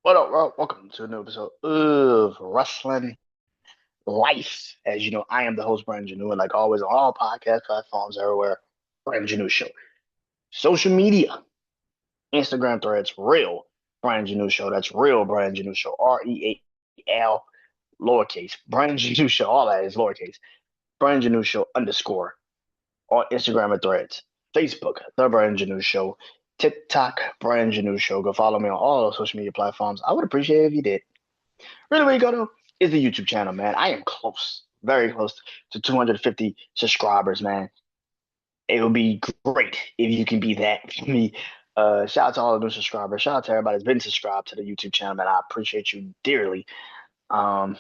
What up, bro? Welcome to a new episode of Wrestling Life. As you know, I am the host, Brandon Janeau, and like always, on all podcast platforms everywhere, Brandon Janeau Show. Social media, Instagram threads, real Brandon Janeau Show. That's real Brandon Janeau Show. REAL, lowercase. Brandon Janeau Show. All that is lowercase. Brandon Janeau Show underscore on Instagram and threads. Facebook, The Brandon Janeau Show. TikTok, Brandon Janeau Show. Go follow me on all those social media platforms. I would appreciate it if you did. Really, where you go to is the YouTube channel, man. I am close, very close to 250 subscribers, man. It would be great if you can be that for me. Shout out to all the new subscribers. Shout out to everybody that's been subscribed to the YouTube channel, man. I appreciate you dearly. Um,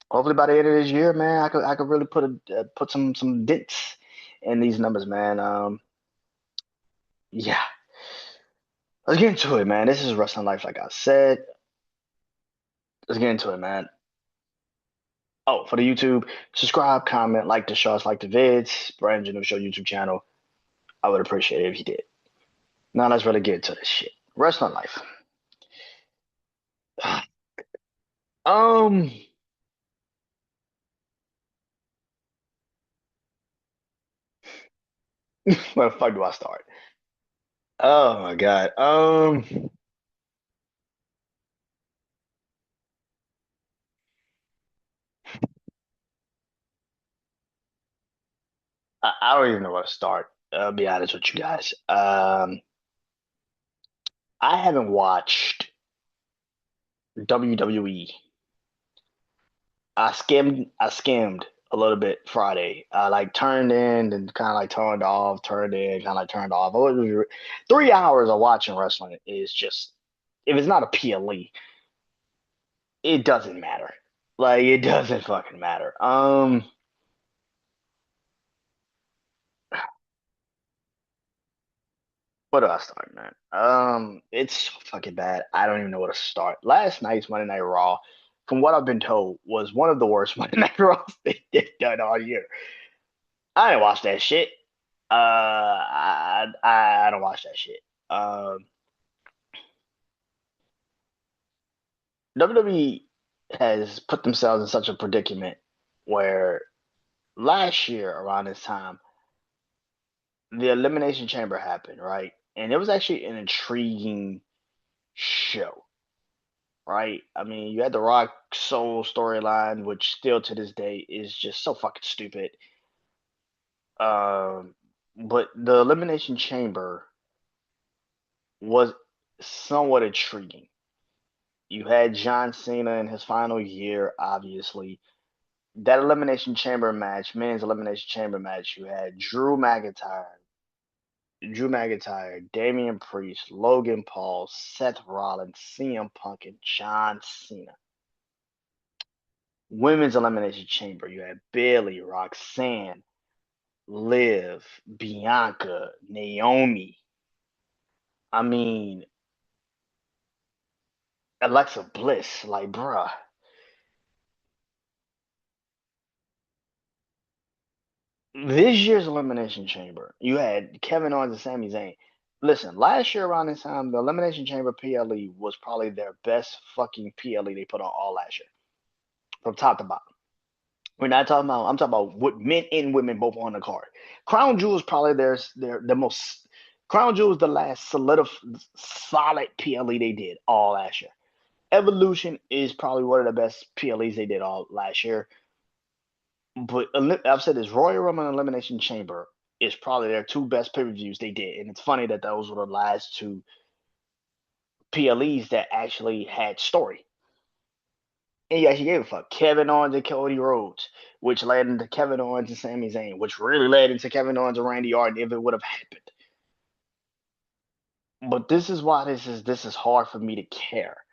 Hopefully by the end of this year, man, I could really put some dents in these numbers, man. Yeah, let's get into it, man. This is wrestling life, like I said. Let's get into it, man. Oh, for the YouTube, subscribe, comment, like the shows, like the vids, Brandon Janeau Show YouTube channel. I would appreciate it if you did. Now let's really get into this shit. Wrestling life. Um, where the fuck do I start? Oh my God. I don't even know where to start. I'll be honest with you guys. I haven't watched WWE. I skimmed a little bit Friday. I like turned in and kind of like turned off, turned in, kind of like turned off. 3 hours of watching wrestling is just, if it's not a PLE, it doesn't matter. Like it doesn't fucking matter. What do I start, man? It's so fucking bad. I don't even know where to start. Last night's Monday Night Raw, from what I've been told, was one of the worst Monday Night Raws they've done all year. I didn't watch that shit. I don't watch that shit. Um, WWE has put themselves in such a predicament where last year around this time, the Elimination Chamber happened, right? And it was actually an intriguing show, right? I mean, you had the Rock Soul storyline, which still to this day is just so fucking stupid. Um, but the Elimination Chamber was somewhat intriguing. You had John Cena in his final year, obviously. That Elimination Chamber match, men's Elimination Chamber match, you had Drew McIntyre, Damian Priest, Logan Paul, Seth Rollins, CM Punk, and John Cena. Women's Elimination Chamber, you had Bayley, Roxanne, Liv, Bianca, Naomi. I mean, Alexa Bliss. Like, bruh. This year's Elimination Chamber, you had Kevin Owens and Sami Zayn. Listen, last year around this time, the Elimination Chamber PLE was probably their best fucking PLE they put on all last year, from top to bottom. We're not talking about. I'm talking about what men and women both on the card. Crown Jewel is probably their the most. Crown Jewel is the last solid PLE they did all last year. Evolution is probably one of the best PLEs they did all last year. But I've said this: Royal Rumble and Elimination Chamber is probably their two best pay per views they did, and it's funny that those were the last two PLEs that actually had story. And you actually gave a fuck. Kevin Owens and Cody Rhodes, which led into Kevin Owens and Sami Zayn, which really led into Kevin Owens and Randy Orton if it would have happened. But this is why this is hard for me to care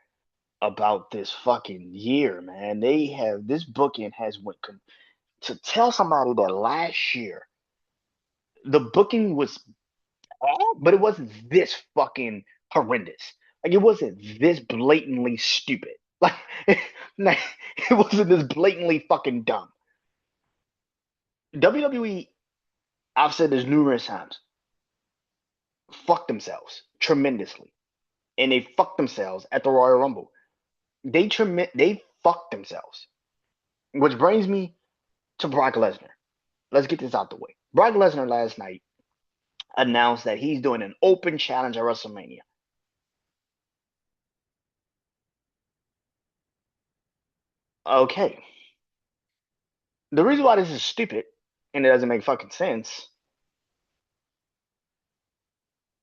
about this fucking year, man. They have this booking has went to tell somebody that last year the booking was bad, but it wasn't this fucking horrendous. Like it wasn't this blatantly stupid. Like it wasn't this blatantly fucking dumb. WWE, I've said this numerous times, fucked themselves tremendously. And they fucked themselves at the Royal Rumble. They fucked themselves. Which brings me to Brock Lesnar. Let's get this out the way. Brock Lesnar last night announced that he's doing an open challenge at WrestleMania. Okay. The reason why this is stupid and it doesn't make fucking sense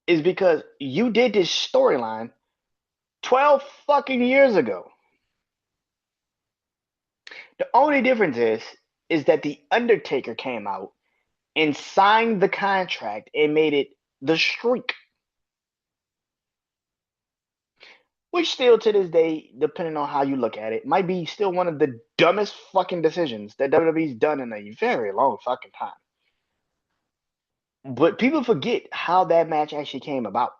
is because you did this storyline 12 fucking years ago. The only difference is that the Undertaker came out and signed the contract and made it the streak. Which still to this day, depending on how you look at it, might be still one of the dumbest fucking decisions that WWE's done in a very long fucking time. But people forget how that match actually came about.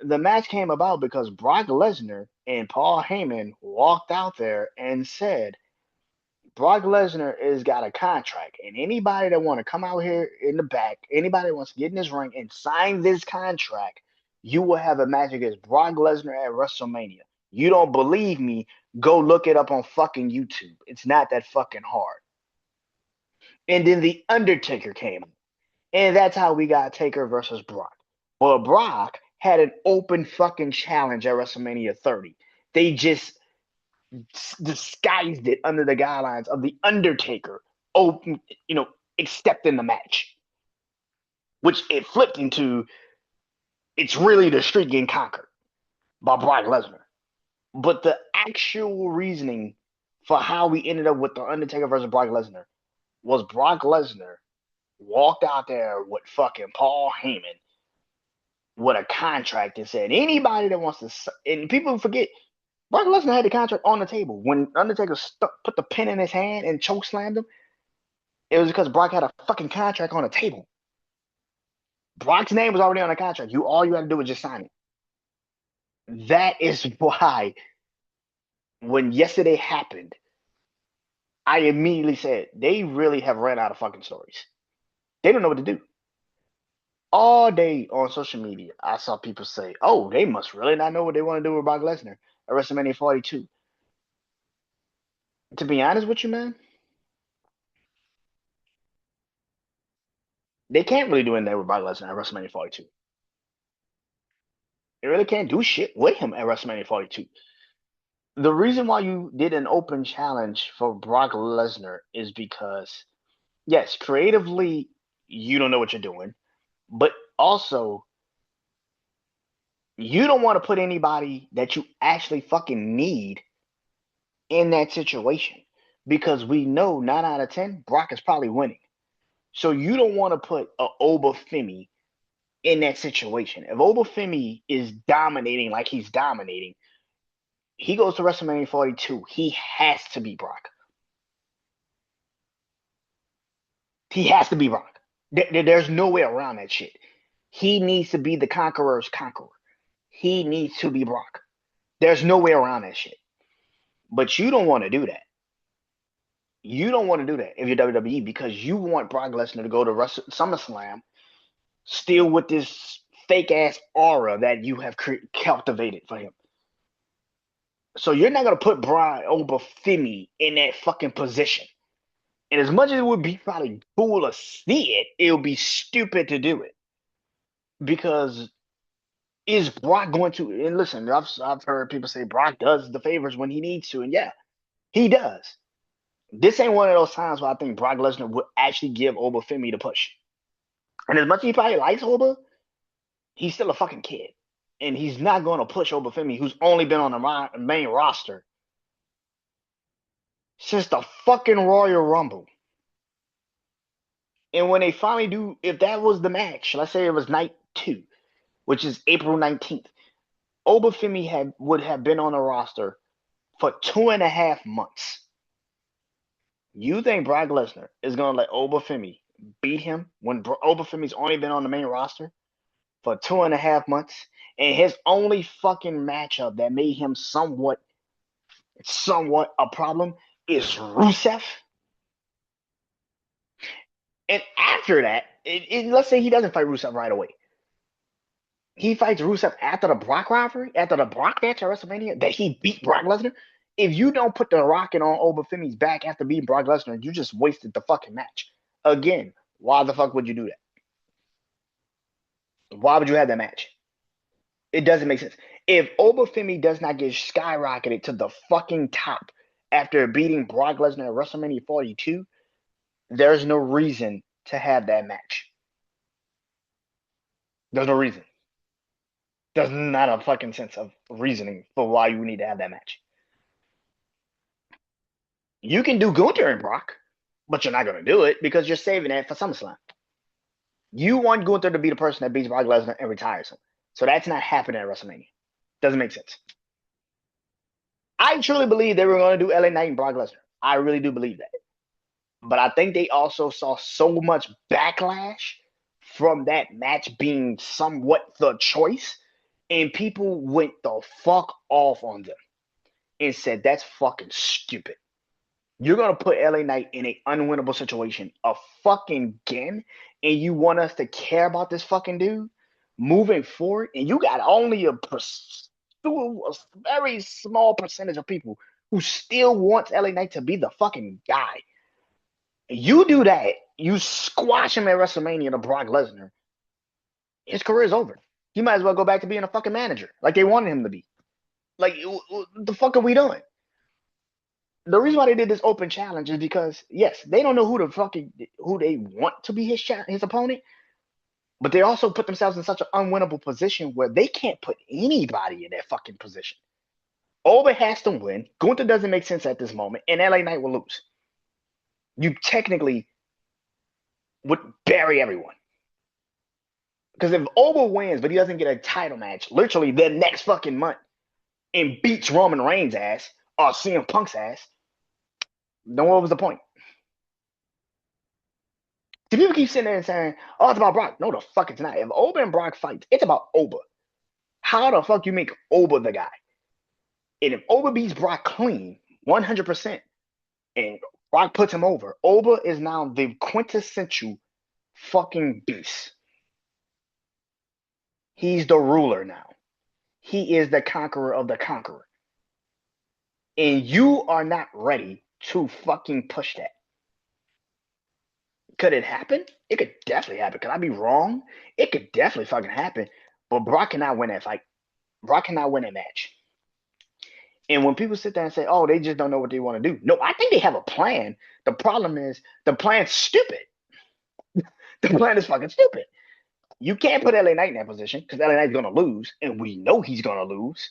The match came about because Brock Lesnar and Paul Heyman walked out there and said, Brock Lesnar has got a contract, and anybody that want to come out here in the back, anybody that wants to get in this ring and sign this contract, you will have a match against Brock Lesnar at WrestleMania. You don't believe me? Go look it up on fucking YouTube. It's not that fucking hard. And then the Undertaker came, and that's how we got Taker versus Brock. Well, Brock had an open fucking challenge at WrestleMania 30. They just disguised it under the guidelines of the Undertaker, open, accepting the match, which it flipped into. It's really the streak getting conquered by Brock Lesnar. But the actual reasoning for how we ended up with the Undertaker versus Brock Lesnar was Brock Lesnar walked out there with fucking Paul Heyman with a contract and said anybody that wants to, and people forget Brock Lesnar had the contract on the table. When Undertaker put the pin in his hand and choke slammed him, it was because Brock had a fucking contract on the table. Brock's name was already on the contract. All you had to do was just sign it. That is why when yesterday happened, I immediately said they really have ran out of fucking stories. They don't know what to do. All day on social media, I saw people say, "Oh, they must really not know what they want to do with Brock Lesnar at WrestleMania 42." To be honest with you, man, they can't really do anything with Brock Lesnar at WrestleMania 42. They really can't do shit with him at WrestleMania 42. The reason why you did an open challenge for Brock Lesnar is because, yes, creatively, you don't know what you're doing, but also, you don't want to put anybody that you actually fucking need in that situation because we know 9 out of 10, Brock is probably winning. So you don't want to put a Obafemi in that situation. If Obafemi is dominating like he's dominating, he goes to WrestleMania 42. He has to be Brock. He has to be Brock. There's no way around that shit. He needs to be the conqueror's conqueror. He needs to be Brock. There's no way around that shit. But you don't want to do that. You don't want to do that if you're WWE because you want Brock Lesnar to go to SummerSlam still with this fake ass aura that you have cultivated for him. So you're not gonna put Brian Obafemi in that fucking position. And as much as it would be probably cool to see it, it would be stupid to do it because is Brock going to? And listen, I've heard people say Brock does the favors when he needs to, and yeah, he does. This ain't one of those times where I think Brock Lesnar would actually give Obafemi the push. And as much as he probably likes Oba, he's still a fucking kid. And he's not going to push Obafemi, who's only been on the main roster since the fucking Royal Rumble. And when they finally do, if that was the match, let's say it was night 2, which is April 19th, Obafemi would have been on the roster for 2.5 months. You think Brock Lesnar is going to let Obafemi beat him when Obafemi's only been on the main roster for 2.5 months? And his only fucking matchup that made him somewhat a problem is Rusev. And after that, let's say he doesn't fight Rusev right away. he fights Rusev after the Brock rivalry, after the Brock match at WrestleMania, that he beat Brock Lesnar. If you don't put the rocket on Obafemi's back after beating Brock Lesnar, you just wasted the fucking match. Again, why the fuck would you do that? Why would you have that match? It doesn't make sense. If Obafemi does not get skyrocketed to the fucking top after beating Brock Lesnar at WrestleMania 42, there's no reason to have that match. There's no reason. There's not a fucking sense of reasoning for why you need to have that match. You can do Gunther and Brock, but you're not going to do it because you're saving that for SummerSlam. You want Gunther to be the person that beats Brock Lesnar and retires him. So that's not happening at WrestleMania. Doesn't make sense. I truly believe they were going to do LA Knight and Brock Lesnar. I really do believe that. But I think they also saw so much backlash from that match being somewhat the choice, and people went the fuck off on them and said, that's fucking stupid. You're going to put LA Knight in an unwinnable situation a fucking again, and you want us to care about this fucking dude moving forward, and you got only a very small percentage of people who still wants LA Knight to be the fucking guy. You do that, you squash him at WrestleMania to Brock Lesnar, his career is over. He might as well go back to being a fucking manager like they wanted him to be. Like, what the fuck are we doing? The reason why they did this open challenge is because, yes, they don't know who they want to be his opponent, but they also put themselves in such an unwinnable position where they can't put anybody in that fucking position. Oba has to win. Gunther doesn't make sense at this moment, and LA Knight will lose. You technically would bury everyone. Because if Oba wins, but he doesn't get a title match literally the next fucking month and beats Roman Reigns' ass or CM Punk's ass, then what was the point? See, people keep sitting there and saying, oh, it's about Brock. No, the fuck it's not. If Oba and Brock fight, it's about Oba. How the fuck you make Oba the guy? And if Oba beats Brock clean, 100%, and Brock puts him over, Oba is now the quintessential fucking beast. He's the ruler now. He is the conqueror of the conqueror. And you are not ready to fucking push that. Could it happen? It could definitely happen. Could I be wrong? It could definitely fucking happen. But Brock cannot win that fight. Brock cannot win that match. And when people sit there and say, oh, they just don't know what they want to do. No, I think they have a plan. The problem is the plan's stupid. The plan is fucking stupid. You can't put LA Knight in that position because LA Knight's going to lose, and we know he's going to lose.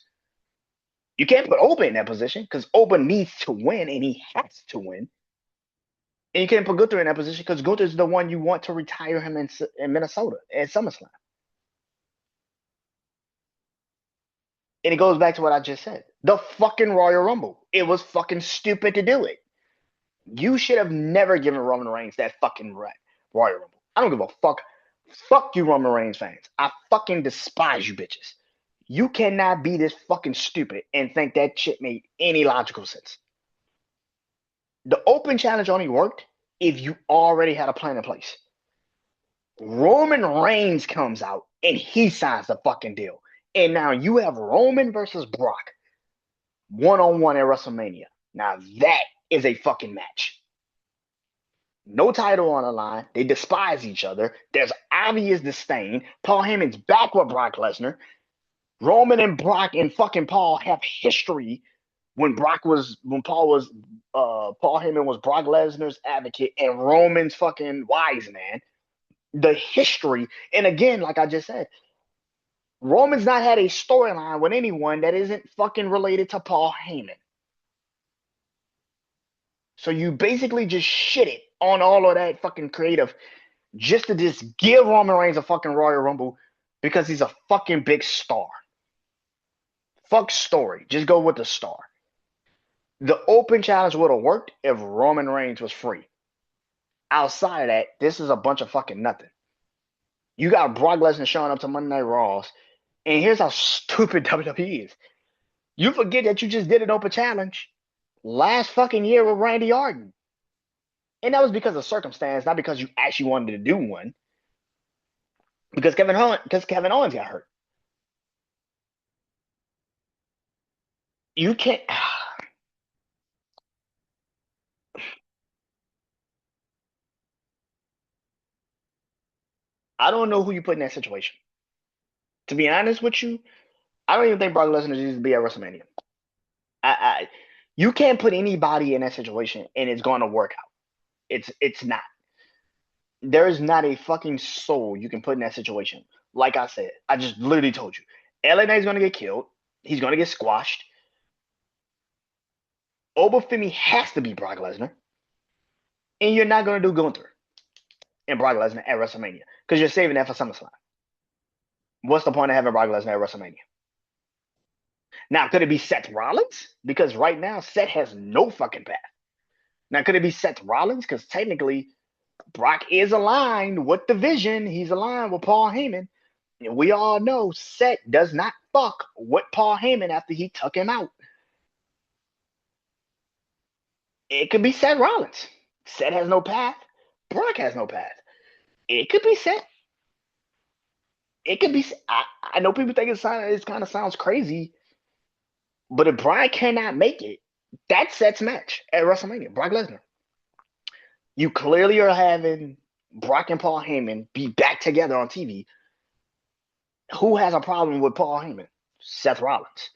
You can't put Oba in that position because Oba needs to win, and he has to win. And you can't put Gunther in that position because Gunther's the one you want to retire him in Minnesota at SummerSlam. And it goes back to what I just said. The fucking Royal Rumble. It was fucking stupid to do it. You should have never given Roman Reigns that fucking Royal Rumble. I don't give a fuck. Fuck you, Roman Reigns fans. I fucking despise you bitches. You cannot be this fucking stupid and think that shit made any logical sense. The open challenge only worked if you already had a plan in place. Roman Reigns comes out and he signs the fucking deal. And now you have Roman versus Brock one-on-one at WrestleMania. Now that is a fucking match. No title on the line. They despise each other. There's obvious disdain. Paul Heyman's back with Brock Lesnar. Roman and Brock and fucking Paul have history. When Paul Heyman was Brock Lesnar's advocate and Roman's fucking wise man. The history, and again, like I just said, Roman's not had a storyline with anyone that isn't fucking related to Paul Heyman. So you basically just shit it on all of that fucking creative just to just give Roman Reigns a fucking Royal Rumble because he's a fucking big star. Fuck story. Just go with the star. The open challenge would have worked if Roman Reigns was free. Outside of that, this is a bunch of fucking nothing. You got Brock Lesnar showing up to Monday Night Raws, and here's how stupid WWE is. You forget that you just did an open challenge last fucking year with Randy Orton. And that was because of circumstance, not because you actually wanted to do one. Because Kevin Owens got hurt. You can't. I don't know who you put in that situation. To be honest with you, I don't even think Brock Lesnar needs to be at WrestleMania. I you can't put anybody in that situation and it's going to work out. It's not. There is not a fucking soul you can put in that situation. Like I said, I just literally told you, LA Knight's going to get killed. He's going to get squashed. Obafemi has to be Brock Lesnar, and you're not going to do Gunther and Brock Lesnar at WrestleMania because you're saving that for SummerSlam. What's the point of having Brock Lesnar at WrestleMania? Now, could it be Seth Rollins? Because right now, Seth has no fucking path. Now, could it be Seth Rollins? Because technically, Brock is aligned with the vision. He's aligned with Paul Heyman. And we all know Seth does not fuck with Paul Heyman after he took him out. It could be Seth Rollins. Seth has no path. Brock has no path. It could be Seth. It could be. I know people think it kind of sounds crazy, but if Brock cannot make it, that's Seth's match at WrestleMania. Brock Lesnar. You clearly are having Brock and Paul Heyman be back together on TV. Who has a problem with Paul Heyman? Seth Rollins.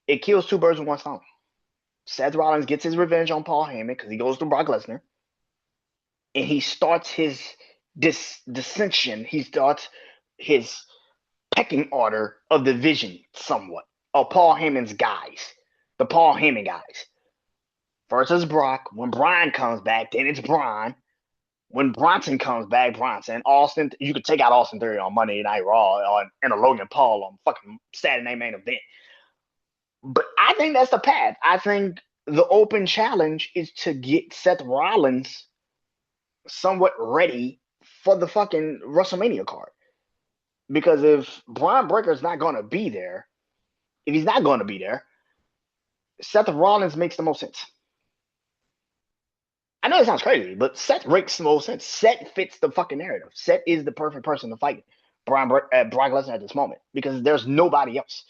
It kills two birds with one stone. Seth Rollins gets his revenge on Paul Heyman because he goes to Brock Lesnar, and he starts his dissension. He starts his pecking order of the vision somewhat of Paul Heyman's guys, the Paul Heyman guys. First is Brock. When Bryan comes back, then it's Braun. When Bronson comes back, Bronson. Austin, you could take out Austin Theory on Monday Night Raw and a Logan Paul on fucking Saturday Night Main Event. But I think that's the path. I think the open challenge is to get Seth Rollins somewhat ready for the fucking WrestleMania card. Because if Braun Breaker's not going to be there, if he's not going to be there, Seth Rollins makes the most sense. I know it sounds crazy, but Seth makes the most sense. Seth fits the fucking narrative. Seth is the perfect person to fight Brock Lesnar at this moment because there's nobody else.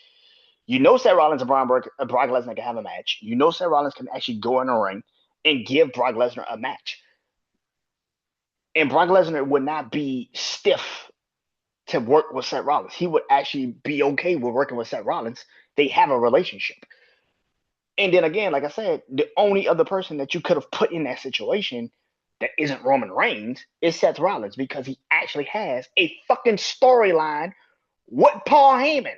You know Seth Rollins and Brock Lesnar can have a match. You know Seth Rollins can actually go in a ring and give Brock Lesnar a match. And Brock Lesnar would not be stiff to work with Seth Rollins. He would actually be okay with working with Seth Rollins. They have a relationship. And then again, like I said, the only other person that you could have put in that situation that isn't Roman Reigns is Seth Rollins because he actually has a fucking storyline with Paul Heyman.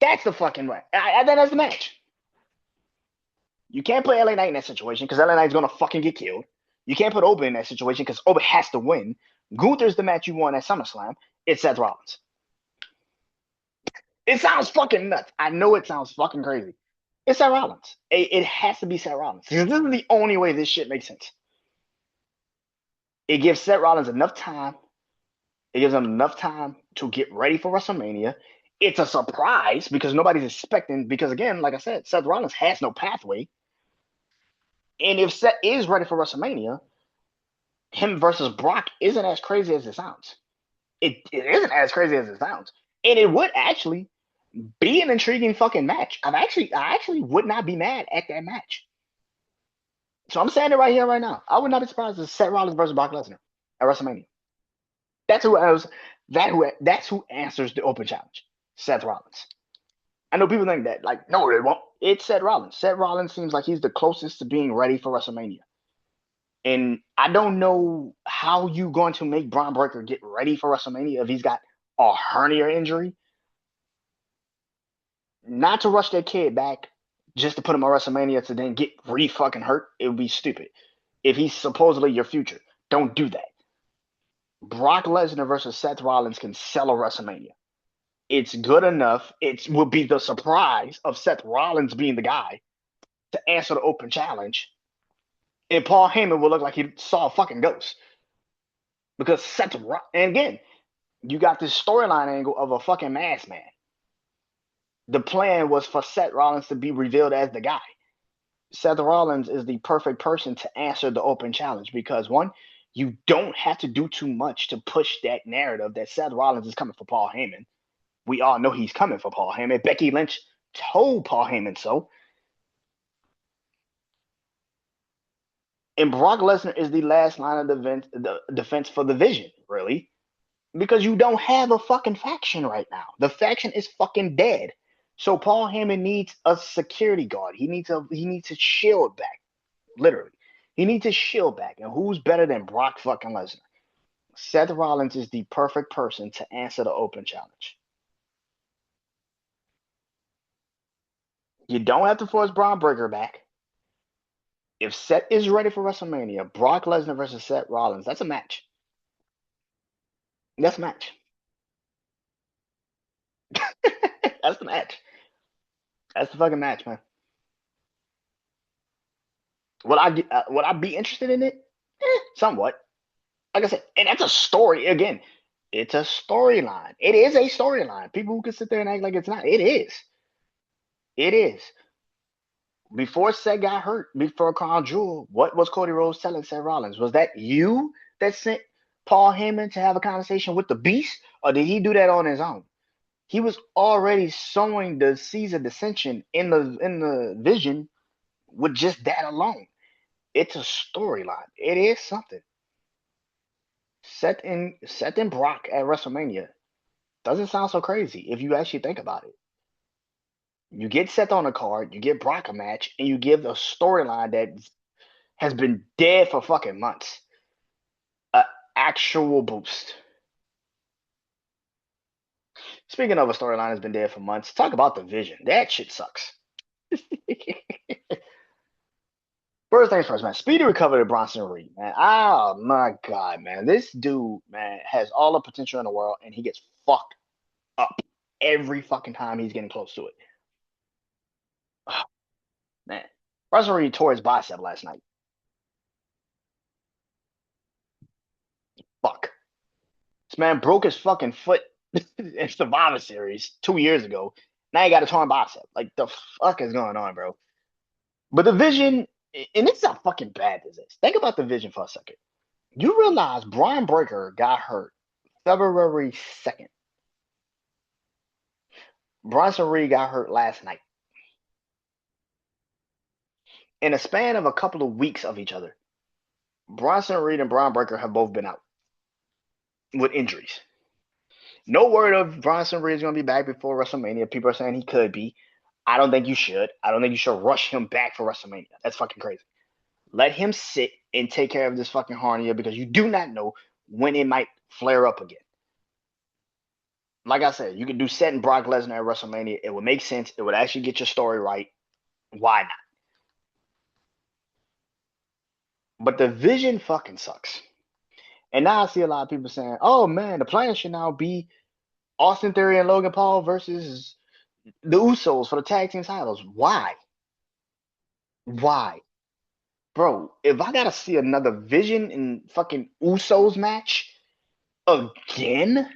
That's the fucking way. I think that's the match. You can't put LA Knight in that situation because LA Knight's gonna fucking get killed. You can't put Oba in that situation because Oba has to win. Gunther's the match you won at SummerSlam. It's Seth Rollins. It sounds fucking nuts. I know it sounds fucking crazy. It's Seth Rollins. It has to be Seth Rollins. This is the only way this shit makes sense. It gives Seth Rollins enough time. It gives him enough time to get ready for WrestleMania. It's a surprise because nobody's expecting. Because again, like I said, Seth Rollins has no pathway. And if Seth is ready for WrestleMania, him versus Brock isn't as crazy as it sounds. It isn't as crazy as it sounds. And it would actually be an intriguing fucking match. I actually would not be mad at that match. So I'm saying it right here, right now. I would not be surprised if Seth Rollins versus Brock Lesnar at WrestleMania. That's who I was. That's who answers the open challenge. Seth Rollins. I know people think that, like, no, it won't. It's Seth Rollins. Seth Rollins seems like he's the closest to being ready for WrestleMania. And I don't know how you going to make Braun Breaker get ready for WrestleMania if he's got a hernia injury. Not to rush that kid back just to put him on WrestleMania to then get re-fucking hurt. It would be stupid. If he's supposedly your future, don't do that. Brock Lesnar versus Seth Rollins can sell a WrestleMania. It's good enough. It will be the surprise of Seth Rollins being the guy to answer the open challenge. And Paul Heyman will look like he saw a fucking ghost. Because and again, you got this storyline angle of a fucking masked man. The plan was for Seth Rollins to be revealed as the guy. Seth Rollins is the perfect person to answer the open challenge because one, you don't have to do too much to push that narrative that Seth Rollins is coming for Paul Heyman. We all know he's coming for Paul Heyman. Becky Lynch told Paul Heyman so. And Brock Lesnar is the last line of the defense for the Vision, really. Because you don't have a fucking faction right now. The faction is fucking dead. So Paul Heyman needs a security guard. He needs a shield back. Literally. He needs a shield back. And who's better than Brock fucking Lesnar? Seth Rollins is the perfect person to answer the open challenge. You don't have to force Braun Breaker back. If Seth is ready for WrestleMania, Brock Lesnar versus Seth Rollins, that's a match. That's a match. That's the match. That's the fucking match, man. Would I be interested in it? Somewhat. Like I said, and that's a story again. It's a storyline. It is a storyline. People who can sit there and act like it's not. It is. It is. Before Seth got hurt, before Crown Jewel, what was Cody Rhodes telling Seth Rollins? Was that you that sent Paul Heyman to have a conversation with the Beast, or did he do that on his own? He was already sowing the seeds of dissension in the Vision with just that alone. It's a storyline. It is something. Seth and Brock at WrestleMania doesn't sound so crazy if you actually think about it. You get Seth on a card, you get Brock a match, and you give a storyline that has been dead for fucking months an actual boost. Speaking of a storyline that's been dead for months, talk about the Vision. That shit sucks. First things first, man. Speedy recovery of Bronson Reed, man. Oh my god, man. This dude, man, has all the potential in the world, and he gets fucked up every fucking time he's getting close to it. Oh, man. Bronson Reed tore his bicep last night. Fuck. This man broke his fucking foot in Survivor Series 2 years ago. Now he got a torn bicep. Like the fuck is going on, bro? But the Vision, and this is how fucking bad this is. Think about the Vision for a second. You realize Brian Breaker got hurt February 2nd. Bronson Reed got hurt last night. In a span of a couple of weeks of each other, Bronson Reed and Brian Breaker have both been out with injuries. No word of Bronson Reed is going to be back before WrestleMania. People are saying he could be. I don't think you should. I don't think you should rush him back for WrestleMania. That's fucking crazy. Let him sit and take care of this fucking hernia because you do not know when it might flare up again. Like I said, you could do Seth and Brock Lesnar at WrestleMania. It would make sense. It would actually get your story right. Why not? But the Vision fucking sucks. And now I see a lot of people saying, oh man, the plan should now be Austin Theory and Logan Paul versus the Usos for the tag team titles. Why? Why? Bro, if I gotta see another Vision and fucking Usos match again,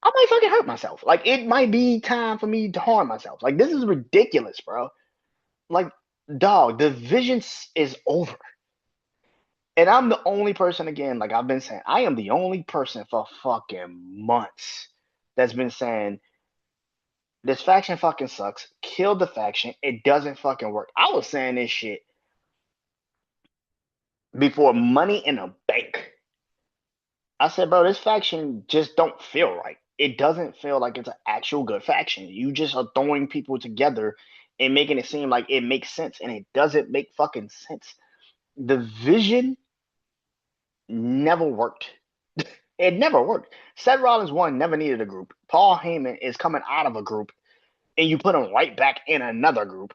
I might fucking hurt myself. Like, it might be time for me to harm myself. Like, this is ridiculous, bro. Like, dog, the Vision is over. And I'm the only person, again, like I've been saying, I am the only person for fucking months that's been saying this faction fucking sucks. Kill the faction. It doesn't fucking work. I was saying this shit before Money in a Bank. I said, bro, this faction just don't feel right. It doesn't feel like it's an actual good faction. You just are throwing people together and making it seem like it makes sense, and it doesn't make fucking sense. The Vision never worked. It never worked. Seth Rollins one never needed a group. Paul Heyman is coming out of a group, and you put him right back in another group.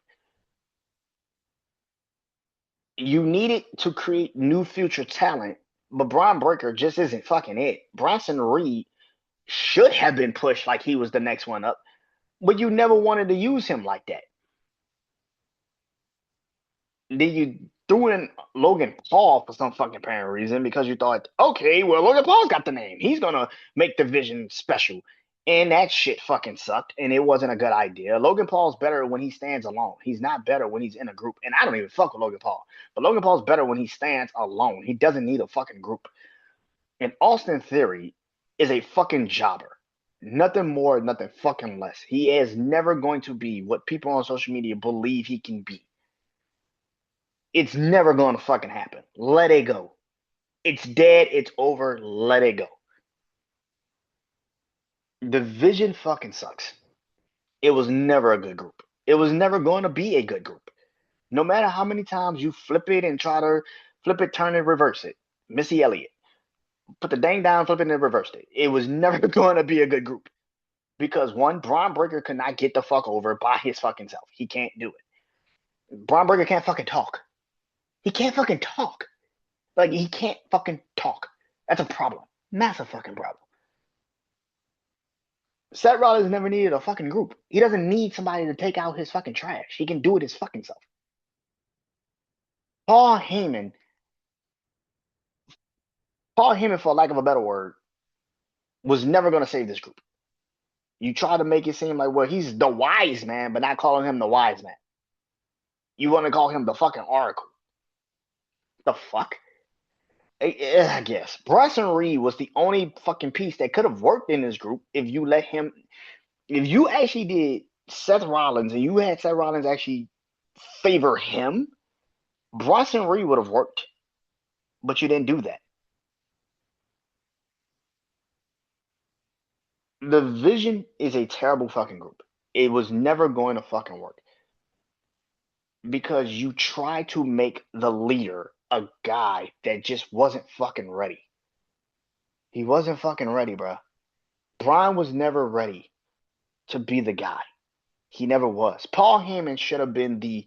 You needed to create new future talent, but Braun Breaker just isn't fucking it. Bronson Reed should have been pushed like he was the next one up, but you never wanted to use him like that. Then you threw in Logan Paul for some fucking apparent reason because you thought, okay, well, Logan Paul's got the name. He's going to make the Vision special. And that shit fucking sucked, and it wasn't a good idea. Logan Paul's better when he stands alone. He's not better when he's in a group. And I don't even fuck with Logan Paul. But Logan Paul's better when he stands alone. He doesn't need a fucking group. And Austin Theory is a fucking jobber. Nothing more, nothing fucking less. He is never going to be what people on social media believe he can be. It's never going to fucking happen. Let it go. It's dead. It's over. Let it go. The vision fucking sucks. It was never a good group. It was never going to be a good group. No matter how many times you flip it and try to flip it, turn it, reverse it. Missy Elliott. Put the dang down, flip it, and reversed it. It was never going to be a good group. Because one, Braun Breaker could not get the fuck over by his fucking self. He can't do it. Braun Breaker can't fucking talk. He can't fucking talk. Like, he can't fucking talk. That's a problem. Massive fucking problem. Seth Rollins never needed a fucking group. He doesn't need somebody to take out his fucking trash. He can do it his fucking self. Paul Heyman, for lack of a better word, was never going to save this group. You try to make it seem like, well, he's the wise man, but not calling him the wise man. You want to call him the fucking oracle. The fuck? I guess. Bryson Reed was the only fucking piece that could have worked in this group if you let him. If you actually did Seth Rollins and you had Seth Rollins actually favor him, Bryson Reed would have worked. But you didn't do that. The Vision is a terrible fucking group. It was never going to fucking work. Because you try to make the leader a guy that just wasn't fucking ready. He wasn't fucking ready, bro. Brian was never ready to be the guy. He never was. Paul Heyman should have been the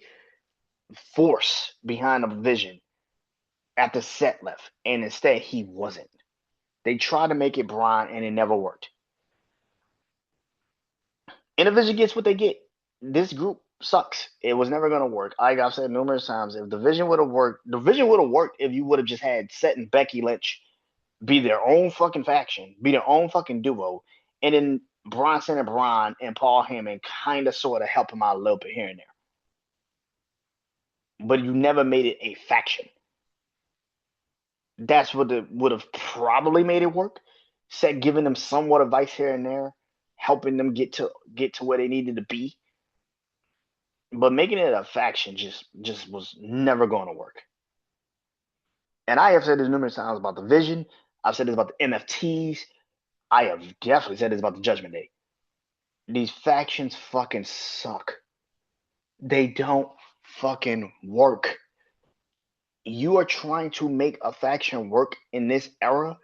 force behind the Vision after Seth left, and instead he wasn't. They tried to make it Brian, and it never worked. And the Vision gets what they get. This group sucks. It was never going to work. Like I've said numerous times, if the Vision would have worked, the Vision would have worked if you would have just had Seth and Becky Lynch be their own fucking faction, be their own fucking duo, and then Bronson and Braun and Paul Heyman kind of sort of help him out a little bit here and there. But you never made it a faction. That's what would have probably made it work. Seth giving them somewhat advice here and there, helping them get to where they needed to be. But making it a faction just was never going to work. And I have said this numerous times about the Vision. I've said this about the NFTs. I have definitely said this about the Judgment Day. These factions fucking suck. They don't fucking work. You are trying to make a faction work in this era.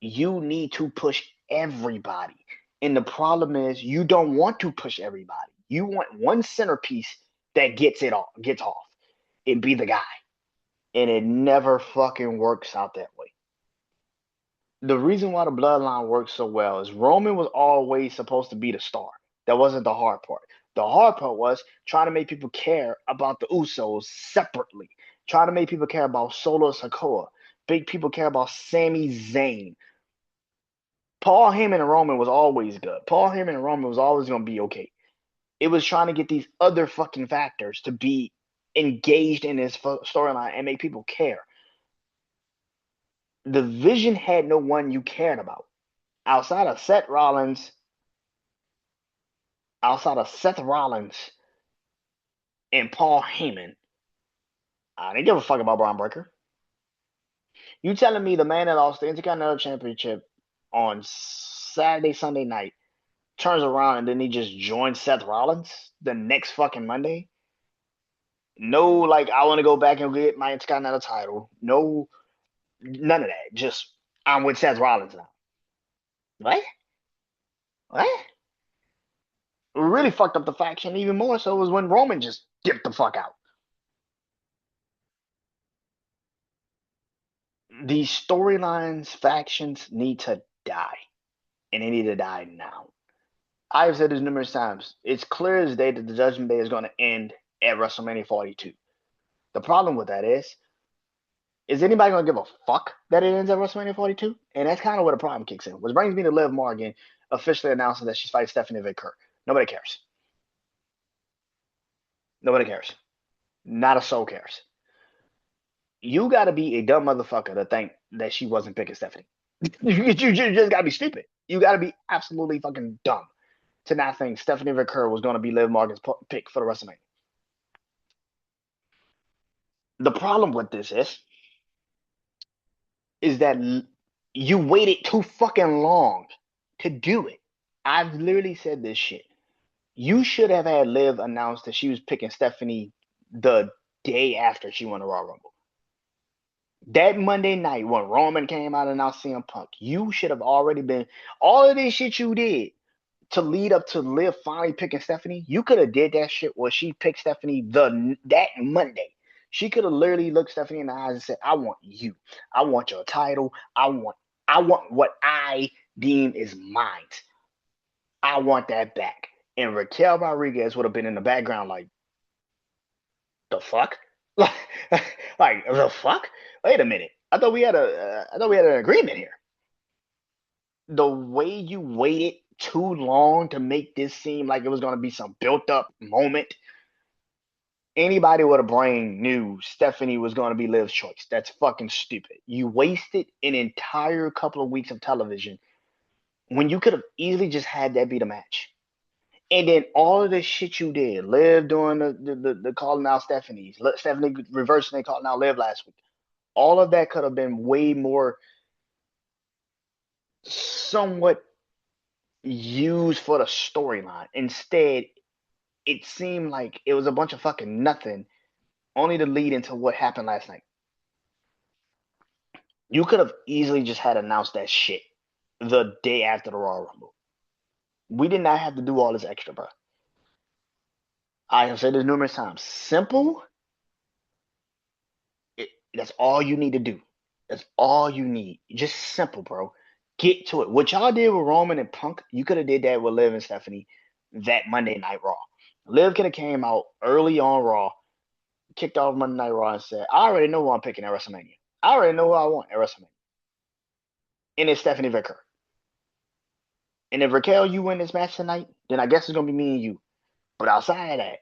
You need to push everybody. And the problem is you don't want to push everybody. You want one centerpiece that gets off. It be the guy. And it never fucking works out that way. The reason why the bloodline works so well is Roman was always supposed to be the star. That wasn't the hard part. The hard part was trying to make people care about the Usos separately. Trying to make people care about Solo Sikoa. Big people care about Sami Zayn. Paul Heyman and Roman was always good. Paul Heyman and Roman was always going to be okay. It was trying to get these other fucking factors to be engaged in this storyline and make people care. The Vision had no one you cared about. Outside of Seth Rollins and Paul Heyman, I didn't give a fuck about Braun Breaker. You telling me the man that lost the Intercontinental Championship on Saturday, Sunday night turns around and then he just joins Seth Rollins the next fucking Monday? No, like, I want to go back and get my Intercontinental title. No, none of that. Just, I'm with Seth Rollins now. What? What? Really fucked up the faction even more so was when Roman just dipped the fuck out. These storylines, factions need to die. And they need to die now. I've said this numerous times. It's clear as day that the Judgment Day is going to end at WrestleMania 42. The problem with that is anybody going to give a fuck that it ends at WrestleMania 42? And that's kind of where the problem kicks in. Which brings me to Liv Morgan officially announcing that she's fighting Stephanie Vicker. Nobody cares. Nobody cares. Not a soul cares. You got to be a dumb motherfucker to think that she wasn't picking Stephanie. you just got to be stupid. You got to be absolutely fucking dumb to not think Stephanie McCurry was going to be Liv Morgan's pick for the WrestleMania. The problem with this is that you waited too fucking long to do it. I've literally said this shit. You should have had Liv announce that she was picking Stephanie the day after she won the Royal Rumble. That Monday night when Roman came out and announced CM Punk, you should have already been all of this shit you did to lead up to Liv finally picking Stephanie. You could have did that shit where she picked Stephanie that Monday. She could have literally looked Stephanie in the eyes and said, "I want you. I want your title. I want what I deem is mine. I want that back." And Raquel Rodriguez would have been in the background like, the fuck? Like the fuck? Wait a minute. I thought we had an agreement here. The way you waited too long to make this seem like it was going to be some built up moment. Anybody with a brain knew Stephanie was going to be Liv's choice. That's fucking stupid. You wasted an entire couple of weeks of television when you could have easily just had that be the match. And then all of the shit you did, Liv doing the calling out Stephanie's, Stephanie reversing and calling out Liv last week. All of that could have been way more somewhat used for the storyline. Instead, it seemed like it was a bunch of fucking nothing, only to lead into what happened last night. You could have easily just had announced that shit the day after the Royal Rumble. We did not have to do all this extra, bro. I have said this numerous times. Simple. That's all you need to do. That's all you need. Just simple, bro. Get to it. What y'all did with Roman and Punk, you could have did that with Liv and Stephanie that Monday Night Raw. Liv could have came out early on Raw, kicked off Monday Night Raw, and said, "I already know who I'm picking at WrestleMania. I already know who I want at WrestleMania." And it's Stephanie Vicker. And if Raquel, you win this match tonight, then I guess it's gonna be me and you. But outside of that,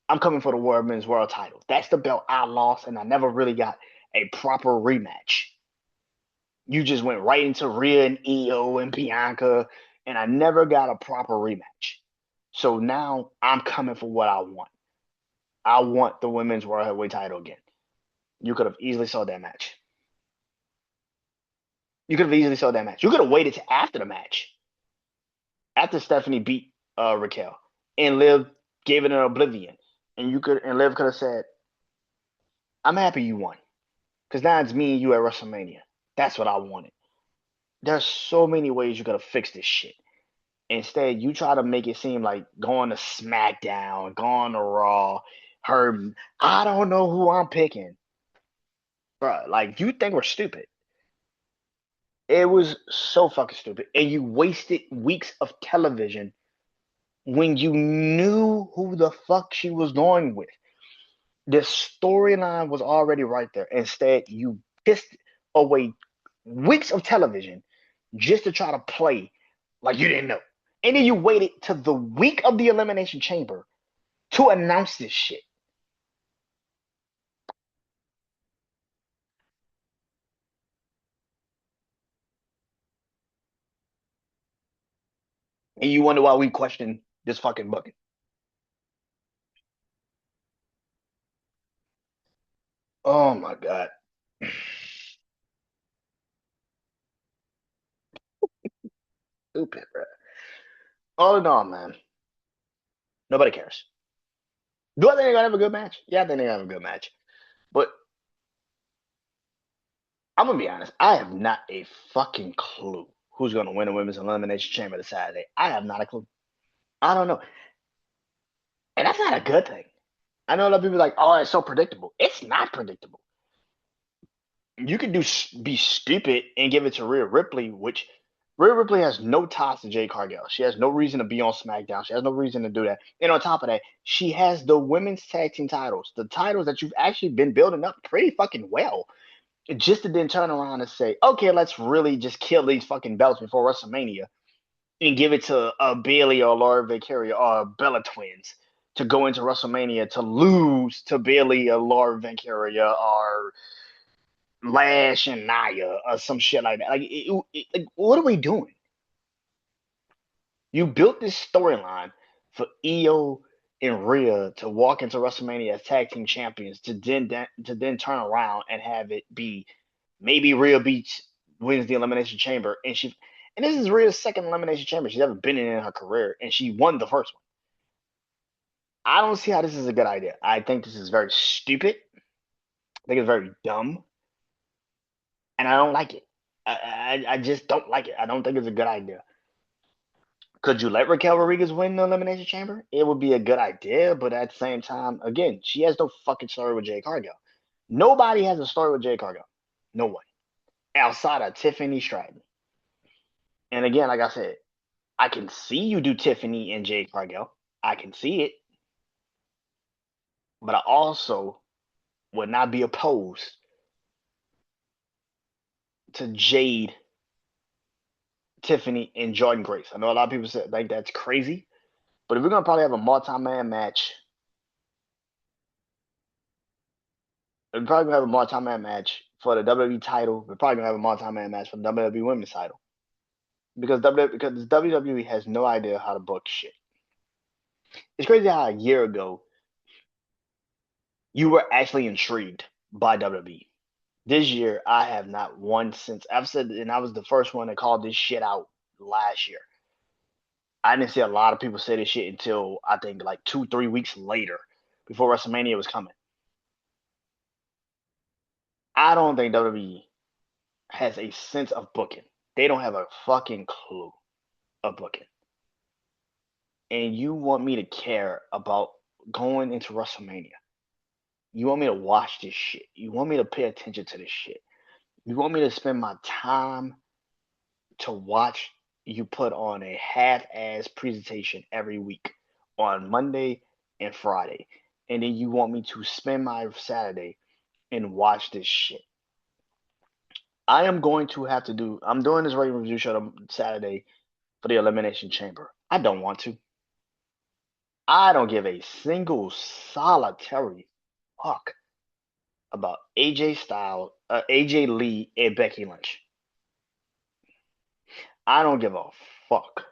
I'm coming for the Women's World Title. That's the belt I lost, and I never really got a proper rematch. You just went right into Rhea and Io and Bianca, and I never got a proper rematch. So now I'm coming for what I want. I want the Women's World Heavyweight Title again. You could have easily saw that match. You could have easily saw that match. You could have waited to after the match, after Stephanie beat Raquel, and Liv gave it an oblivion, and Liv could have said, "I'm happy you won, because now it's me and you at WrestleMania. That's what I wanted." There's so many ways you could have fixed this shit. Instead, you try to make it seem like going to SmackDown, going to Raw, her. I don't know who I'm picking, bro. Like you think we're stupid. It was so fucking stupid. And you wasted weeks of television when you knew who the fuck she was going with. The storyline was already right there. Instead, you pissed away weeks of television just to try to play like you didn't know. And then you waited to the week of the Elimination Chamber to announce this shit. And you wonder why we question this fucking booking. Oh my God. Stupid, bro. All in all, man, nobody cares. Do I think they're gonna have a good match? Yeah, I think they're gonna have a good match. But I'm gonna be honest, I have not a fucking clue who's gonna win the women's elimination chamber this Saturday. I have not a clue. I don't know. And that's not a good thing. I know a lot of people are like, oh, it's so predictable. It's not predictable. You can be stupid and give it to Rhea Ripley, which Rhea Ripley has no ties to Jade Cargill. She has no reason to be on SmackDown. She has no reason to do that. And on top of that, she has the women's tag team titles, the titles that you've actually been building up pretty fucking well. Just to then turn around and say, okay, let's really just kill these fucking belts before WrestleMania and give it to Bailey or Laura Victoria or Bella Twins to go into WrestleMania to lose to Bailey or Laura Victoria or Lash and Naya or some shit like that. Like what are we doing? You built this storyline for Io and Rhea to walk into WrestleMania as tag team champions to then turn around and have it be maybe Rhea beats wins the Elimination Chamber and this is Rhea's second Elimination Chamber she's ever been in her career and she won the first one. I don't see how this is a good idea. I think this is very stupid. I think it's very dumb, and I don't like it. I just don't like it. I don't think it's a good idea. Could you let Raquel Rodriguez win the Elimination Chamber? It would be a good idea, but at the same time, again, she has no fucking story with Jade Cargill. Nobody has a story with Jade Cargill. No one. Outside of Tiffany Stratton. And again, like I said, I can see you do Tiffany and Jade Cargill. I can see it. But I also would not be opposed to Jade, Tiffany, and Jordan Grace. I know a lot of people say like that's crazy. But if we're gonna probably have a multi-man match, we're probably gonna have a multi-man match for the WWE title. We're probably gonna have a multi-man match for the WWE Women's title because WWE has no idea how to book shit. It's crazy how a year ago you were actually intrigued by WWE. This year, I have not one since I've said, and I was the first one that called this shit out last year. I didn't see a lot of people say this shit until I think like 2, 3 weeks later, before WrestleMania was coming. I don't think WWE has a sense of booking. They don't have a fucking clue of booking. And you want me to care about going into WrestleMania. You want me to watch this shit. You want me to pay attention to this shit. You want me to spend my time to watch you put on a half-ass presentation every week on Monday and Friday. And then you want me to spend my Saturday and watch this shit. I am going to have to I'm doing this regular review show on Saturday for the Elimination Chamber. I don't want to. I don't give a single solitary fuck about AJ Lee, and Becky Lynch. I don't give a fuck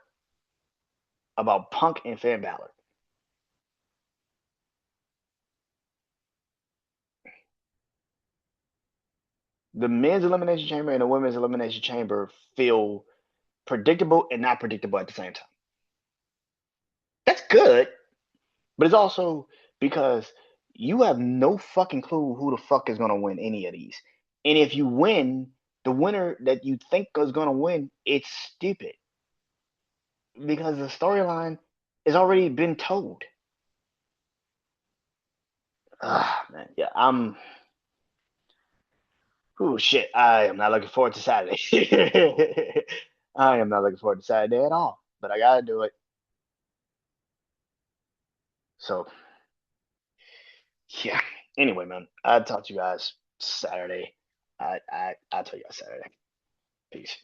about Punk and Finn Balor. The men's elimination chamber and the women's elimination chamber feel predictable and not predictable at the same time. That's good, but it's also because you have no fucking clue who the fuck is gonna win any of these. And if you win, the winner that you think is gonna win, it's stupid because the storyline has already been told. Man, yeah, Oh shit! I am not looking forward to Saturday. I am not looking forward to Saturday at all. But I gotta do it. So yeah. Anyway, man, I'll talk to you guys Saturday. I'll tell you guys Saturday. Peace.